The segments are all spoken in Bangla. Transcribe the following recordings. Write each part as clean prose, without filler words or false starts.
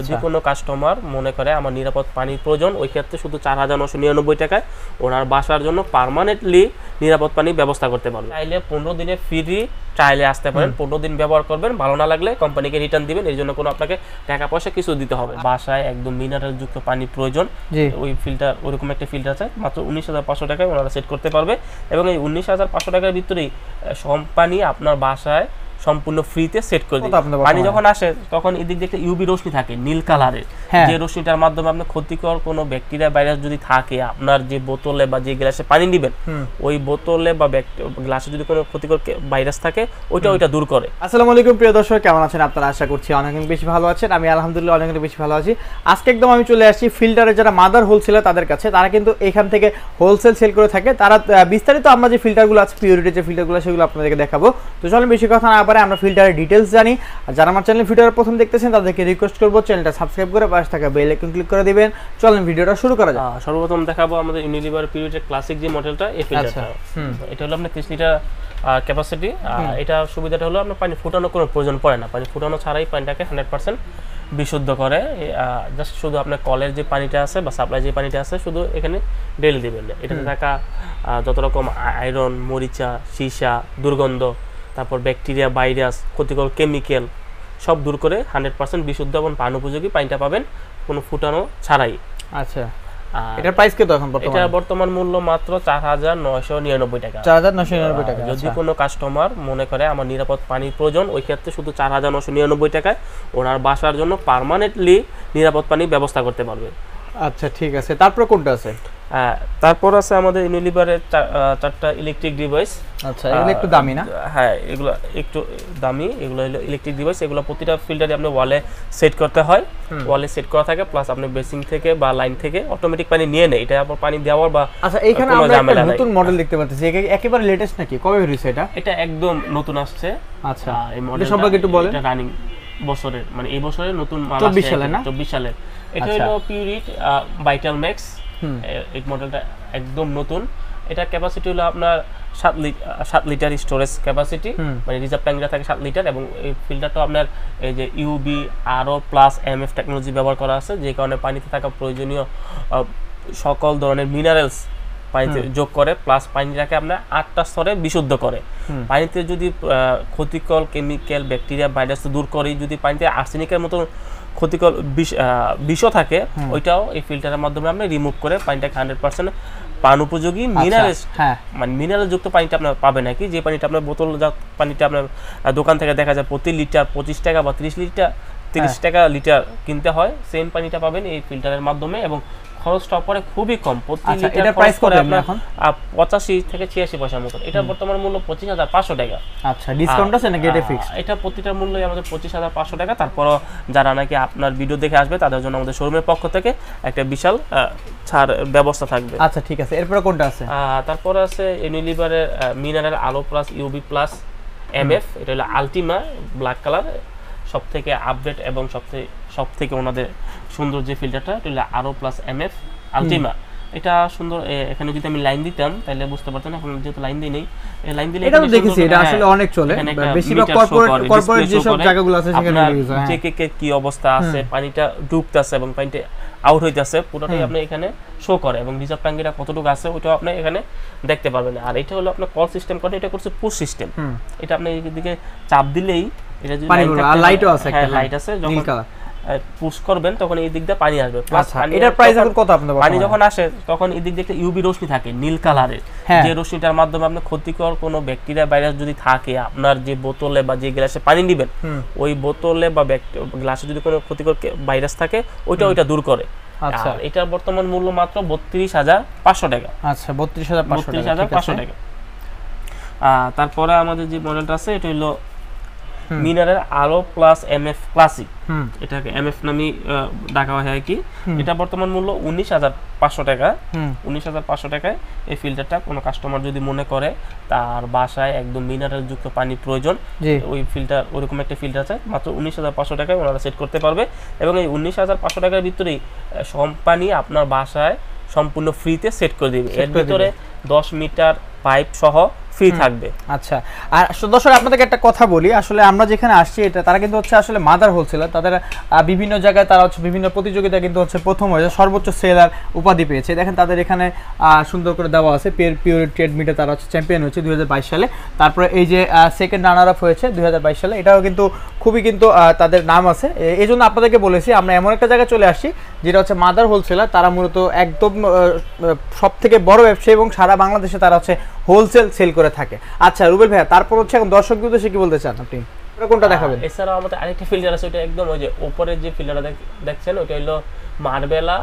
যদি কোনো কাস্টমার মনে করে আমার নিরাপদ পানির প্রয়োজন, ওই ক্ষেত্রে শুধু 4999 টাকায় ওনার বাসার জন্য পার্মানেন্টলি নিরাপদ পানির ব্যবস্থা করতে পারবেন। চাইলে 15 দিনে ফ্রি ট্রায়ালে আসতে পারেন, 15 দিন ব্যবহার করবেন, ভালো না লাগলে কোম্পানিকে রিটার্ন দিবেন, এর জন্য কোনো আপনাকে টাকা পয়সা কিছু দিতে হবে। বাসায় একদম মিনারেল যুক্ত পানি প্রয়োজন, ওই ফিল্টার ওইরকম একটা ফিল্টার আছে, মাত্র 19,500 টাকায় ওনারা সেট করতে পারবে। এবং এই 19,500 টাকার ভিতরেই কোম্পানি আপনার বাসায় সম্পূর্ণ ফ্রিতে সেট করে দিবে। পানি যখন আসে তখন এদিক দিয়ে একটা ইউভি রশ্মি থাকে নীল কালারের, যে রশ্মিটার মাধ্যমে আপনার ক্ষতিকর কোনো ব্যাকটেরিয়া ভাইরাস যদি থাকে আপনার যে বোতলে বা যে গ্লাসে পানি দিবেন, ওই বোতলে বা গ্লাসে যদি কোনো ক্ষতিকর ভাইরাস থাকে ওইটা দূর করে। আসসালামু আলাইকুম প্রিয় দর্শক, কেমন আছেন আপনারা? আশা করছি অনেক বেশি ভালো আছেন। আমি আলহামদুলিল্লাহ অনেক বেশি ভালো আছি। আজকে একদম আমি চলে আসছি ফিল্টারের যারা মাদার হোলসেলার তাদের কাছে। তারা কিন্তু এখান থেকে হোলসেল সেল করে থাকে। তারা বিস্তারিত আমরা যে ফিল্টারগুলো আছে, পিউরিটি যে ফিল্টারগুলো, সেগুলো আপনাদেরকে দেখাবো। তো চলুন বেশি কথা না পারে আমরা ফিল্টারের ডিটেইলস জানি। আর যারা আমার চ্যানেল ভিডিওর প্রথম দেখতেছেন তাদেরকে রিকোয়েস্ট করবো চ্যানেলটা সাবস্ক্রাইব করে পাশে থাকা বেল আইকন ক্লিক করে দিবেন। চলুন ভিডিওটা শুরু করা যাক। সর্বপ্রথম দেখাবো আমাদের ইউনিলিভার পিউরিটির ক্লাসিক যে মডেলটা, এই ফিল্টারটা। এটা হলো আপনার 30 লিটার ক্যাপাসিটি। এটা সুবিধাটা হলো আপনার পানি ফুটানোর কোনো প্রয়োজন পড়ে না, পানি ফুটানো ছাড়াই পানিটাকে 100% বিশুদ্ধ করে। জাস্ট শুধু আপনার কলের যে পানিটা আছে বা সাপ্লাই যে পানিটা আছে শুধু এখানে ঢেলে দিবেন। এটাতে থাকা যত রকম আয়রন, মরিচা, সীসা, দুর্গন্ধ, তারপর ব্যাকটেরিয়া, ভাইরাস, ক্ষতিকর কেমিক্যাল সব দূর করে 100% বিশুদ্ধ এবং পান উপযোগী পানিটা পাবেন কোনো ফুটানো ছাড়াই। আচ্ছা, এটার প্রাইস কত এখন বর্তমানে? এটা বর্তমান মূল্য মাত্র 4,999 টাকা। 4,999 টাকা। যদি কোনো কাস্টমার মনে করে আমার নিরাপদ পানির প্রয়োজন, ওই ক্ষেত্রে শুধু 4,999 টাকায় ওনার বাসার জন্য পার্মানেন্টলি নিরাপদ পানির ব্যবস্থা করতে পারবে। আচ্ছা ঠিক আছে, তারপর কোনটা আছে? তারপর আছে আমাদের ইউনিলিভারের 4টা ইলেকট্রিক ডিভাইস। আচ্ছা, এগুলো একটু দামি না? হ্যাঁ, এগুলো একটু দামি। এগুলো হলো ইলেকট্রিক ডিভাইস। এগুলো প্রতিটা ফিল্টারে আপনি ওয়ালে সেট করতে হয়, ওয়ালে সেট করা থাকে, প্লাস আপনি বেসিং থেকে বা লাইন থেকে অটোমেটিক পানি নিয়ে নেয়। এটা আবার পানি দেওয়ার বা আচ্ছা, এখানে আমরা একটা নতুন মডেল দেখতে পাচ্ছি, একেবারে লেটেস্ট নাকি? কবে বের হইছে এটা? এটা একদম নতুন আসছে। আচ্ছা, এই মডেল সম্পর্কে একটু বলেন। এটা রানিং বছরের, মানে এই বছরের নতুন মাল আসছে 24 সালে না? 24 সালে। এটা হলো পিউরিট ভাইটাল ম্যাক্স। এই মডেলটা একদম নতুন। এটা ক্যাপাসিটি হলো আপনার 7 লিটার স্টোরেজ ক্যাপাসিটি, মানে রিজার্ভ ট্যাঙ্কটা থাকে 7 লিটার। এবং এই ফিল্টারটা আপনার এই যে ইউবি আরও প্লাস এমএফ টেকনোলজি ব্যবহার করা আছে, যে কারণে পানিতে থাকা প্রয়োজনীয় সকল ধরনের মিনারেলস পানিতে যোগ করে, প্লাস পানিটাকে আপনার 8টা স্তরে বিশুদ্ধ করে। পানিতে যদি ক্ষতিকর কেমিক্যাল, ব্যাকটেরিয়া, ভাইরাস দূর করে, যদি পানিতে আর্সেনিকের মতো ক্ষতিকর বিষও থাকে ওইটাও এই ফিল্টারের মাধ্যমে আপনি রিমুভ করে পানিটাকে 100% পান উপযোগী মিনারেলস, মানে মিনারেল যুক্ত পানিটা আপনার পাবেন নাকি, যে পানিটা আপনার বোতলজাত পানিটা আপনার দোকান থেকে দেখা যায় প্রতি লিটার 25 টাকা বা 30 টাকা লিটার কিনতে হয়, সেম পানিটা পাবেন এই ফিল্টারের মাধ্যমে। এবং খরচটা পরে খুবই কম, প্রতি লিটার এটা প্রাইস কত এখন? 85 থেকে 86 পয়সার মতো। এটা বর্তমান মূল্য 25,500 টাকা। আচ্ছা, ডিসকাউন্ট আছে নাকি এটা ফিক্সড? এটা প্রতিটার মূল্যই আমাদের 25,500 টাকা। তারপর যারা নাকি আপনার ভিডিও দেখে আসবে তাদের জন্য আমাদের শোরুমের পক্ষ থেকে একটা বিশাল ছাড় ব্যবস্থা থাকবে। আচ্ছা ঠিক আছে, এরপর কোনটা আছে? তারপর আছে ইউনিলিভারের মিনারেল আলো প্লাস ইউবি প্লাস এমএফ। এটা হলো আলটিমা ব্ল্যাক কালার, সব থেকে আপডেট এবং সব থেকে ওনাদের সুন্দর যে ফিল্টারটা, এটা হলো আরও প্লাস এমএফ আলটিমা। এটা সুন্দর। এখানে যদি আমি লাইন দিতাম তাহলে বুঝতে পারতেন, এখন যেহেতু লাইন দিই নেই, লাইন দিলে এটা দেখেছি, এটা আসলে অনেক চলে, বেশিরভাগ কর্পোরেট যে সব জায়গাগুলো আছে সেখানে ইউজ হয়। চেকে কি অবস্থা আছে, পানিটা ডুবতেছে এবং পানিটা আউট হইতেছে, পুরোটাই আপনি এখানে শো করে। এবং রিজার্ভ ট্যাঙ্কিটা কতটুকু আছে ওইটাও আপনি এখানে দেখতে পারবেন। আর এটা হলো আপনার কল সিস্টেম করে, এটা করছে পুশ সিস্টেম। এটা আপনি এদিকে চাপ দিলেই এটা যদি লাইটও আছে, একটা লাইট আছে, যখন পুশ করবেন তখন এই দিক দিয়ে পানি আসবে। প্লাস এটার প্রাইস এখন কত আপনাদের? পানি যখন আসে তখন এই দিক দিয়ে একটা ইউভি রশ্মি থাকে নীল কালারের, যে রশ্মিটার মাধ্যমে আপনার ক্ষতিকর কোনো ব্যাকটেরিয়া, ভাইরাস যদি থাকে আপনার যে বোতলে বা যে গ্লাসে পানি দিবেন, ওই বোতলে বা গ্লাসে যদি কোনো ক্ষতিকর ভাইরাস থাকে ওইটা দূর করে। আচ্ছা, এটার বর্তমান মূল্য মাত্র 32,500 টাকা। আচ্ছা, 32,500 টাকা। তারপরে আমাদের যে মডেলটা আছে এটা হলো মিনারেল আরো প্লাস এমএফ ক্লাসিক। এটাকে এমএফ নামে ডাকা হয় আর কি। এটা বর্তমান মূল্য 19,500 টাকা। 19,500 টাকায় এই ফিল্টারটা কোনো কাস্টমার যদি মনে করে তার বাসায় একদম মিনারেল যুক্ত পানি প্রয়োজন, ওই ফিল্টার ওইরকম একটা ফিল্টার আছে, মাত্র 19,500 টাকায় ওনারা সেট করতে পারবে। এবং এই 19,500 টাকার ভিতরেই কোম্পানি আপনার বাসায় সম্পূর্ণ ফ্রিতে সেট করে দিবে। এর ভিতরে 10 মিটার পাইপ সহ ফ্রি থাকবে। আচ্ছা, আর দর্শক আপনাদেরকে একটা কথা বলি, আসলে আমরা যেখানে আসছি এটা তারা কিন্তু হচ্ছে আসলে মাদার হোলসেলার, তাদের বিভিন্ন জায়গায় তারা হচ্ছে বিভিন্ন প্রতিযোগিতা কিন্তু হচ্ছে প্রথম হয়েছে, সর্বোচ্চ সেলার উপাধি পেয়েছে। দেখেন তাদের এখানে সুন্দর করে দেওয়া আছে পিওর ট্রেড মিটে তারা হচ্ছে চ্যাম্পিয়ন হয়েছে 2022 সালে। তারপরে এই যে সেকেন্ড রানার আপ হয়েছে 2022 সালে, এটাও কিন্তু খুবই কিন্তু তাদের নাম আছে। এই জন্য আপনাদেরকে বলেছি আমরা এমন একটা জায়গায় চলে আসছি যেটা হচ্ছে মাদার হোলসেলার, তারা মূলত একদম সব থেকে বড় ব্যবসায়ী এবং সারা বাংলাদেশে তারা হচ্ছে হোলসেল সেল করে থাকে। আচ্ছা রুবেল ভাইয়া, তারপর হচ্ছে এখন দর্শকদের উদ্দেশ্যে কি বলতে চান আপনি, কোনটা দেখাবেন? এছাড়াও আমাদের আরেকটা ফিল্টার আছে, ওটা একদম ওই যে উপরের যে ফিল্টারটা দেখছেন ওটা হলো মার্বেলা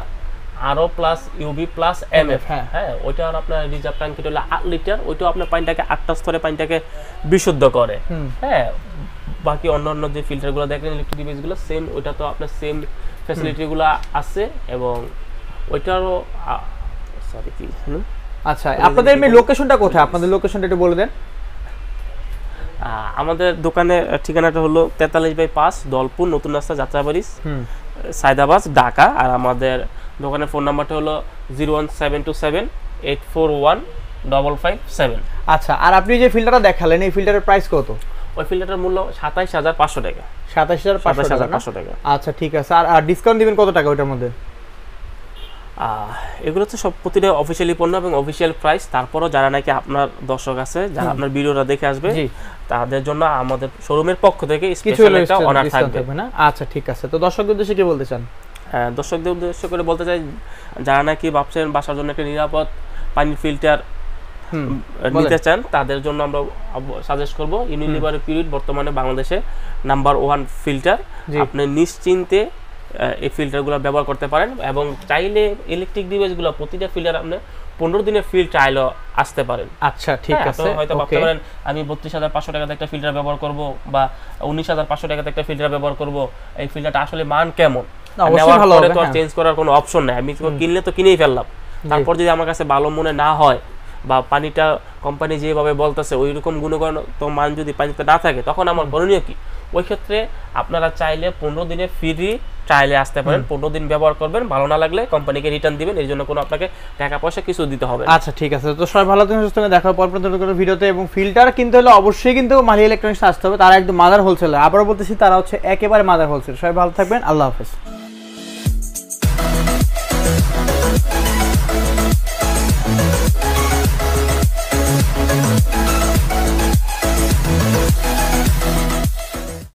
আরো প্লাস ইউবি প্লাস এমএফ। হ্যাঁ, ওইটা আর আপনার রিজার্ভ ট্যাঙ্ক হলো 8 লিটার, ওইটাও আপনার পানিটাকে 8টা স্তরে পানিটাকে বিশুদ্ধ করে। হ্যাঁ, বাকি অন্যান্য যে ফিল্টারগুলো দেখেন ইলেকট্রিক ডিভাইসগুলো সেম, ওইটা তো আপনার সেম ফ্যাসিলিটিগুলো আছে এবং ওইটারও সরি কি। আচ্ছা, আপনাদের লোকেশনটা কোথায়? আপনাদের লোকেশনটা একটু বলে দেন। আমাদের দোকানের ঠিকানাটা হলো 43/5 দলপুর নতুন রাস্তা যাত্রাবাড়ি সায়দাবাদ ঢাকা। আর আমাদের দোকানের ফোন নাম্বারটা হলো 01727841557। আচ্ছা, আর আপনি যে ফিল্টারটা দেখালেন এই ফিল্টারের প্রাইস কত? ওই ফিল্টারের মূল্য 27500 টাকা। 27500 টাকা। আচ্ছা ঠিক আছে, আর ডিসকাউন্ট দিবেন কত টাকা ওটার মধ্যে? এগুলো তো সব প্রতিটা অফিসিয়ালি পণ্য এবং অফিসিয়াল প্রাইস। তারপরও যারা নাকি আপনার দর্শক আছে যারা আপনার ভিডিওটা দেখে আসবে তাদের জন্য আমাদের শোরুমের পক্ষ থেকে স্পেশাল একটা অনার থাকবে না। আচ্ছা ঠিক আছে, তো দর্শকদের উদ্দেশ্যে কি বলতে চান? হ্যাঁ, দর্শকদের উদ্দেশ্য করে বলতে চাই যারা নাকি ভাবছেন বাসার জন্য একটা নিরাপদ পানির ফিল্টার নিতে চান তাদের জন্য আমরা সাজেস্ট করব ইউনিলিভার পিউরিট, বর্তমানে বাংলাদেশে নাম্বার 1 ফিল্টার। আপনি নিশ্চিন্তে এই ফিল্টারগুলো ব্যবহার করতে পারেন এবং চাইলে ইলেকট্রিক ডিভাইসগুলো প্রতিটা ফিল্টার আপনি 15 দিনের ফ্রি ট্রায়ালও আসতে পারেন। আচ্ছা ঠিক আছে, হয়তো ভাবতে পারেন আমি 32500 টাকাতে একটা ফিল্টার ব্যবহার করব বা 19500 টাকাতে একটা ফিল্টার ব্যবহার করব, এই ফিল্টারটা আসলে মান কেমন, নেওয়ার পরে তো চেঞ্জ করার কোনো অপশন নাই, আমি কিনলে তো কিনেই ফেললাম। তারপর যদি আমার কাছে ভালো মনে না হয় বা পানিটা কোম্পানি যেভাবে বলতেছে ওই রকম গুণগত মান যদি পানিতে না থাকে তখন আমার করণীয় কি? ওই ক্ষেত্রে আপনারা চাইলে 15 দিনে ফ্রি ট্রায়ালে আসতে পারেন, 15 দিন ব্যবহার করবেন, ভালো না লাগলে কোম্পানিকে রিটার্ন দিবেন, এর জন্য কোনো আপনাকে টাকা পয়সা কিছু দিতে হবে। আচ্ছা ঠিক আছে, তো সবাই ভালো থাকুন, সুস্থ থাকুন, দেখা পর পরবর্তী ভিডিওতে। এবং ফিল্টার কিনতে হলে অবশ্যই কিন্তু মালি ইলেকট্রনিক্স আসতে হবে, তারা একদম মাদার হোলসেলার। আবারও বলতেছি তারা হচ্ছে একেবারে মাদার হোলসেল। সবাই ভালো থাকবেন, আল্লাহ হাফেজ।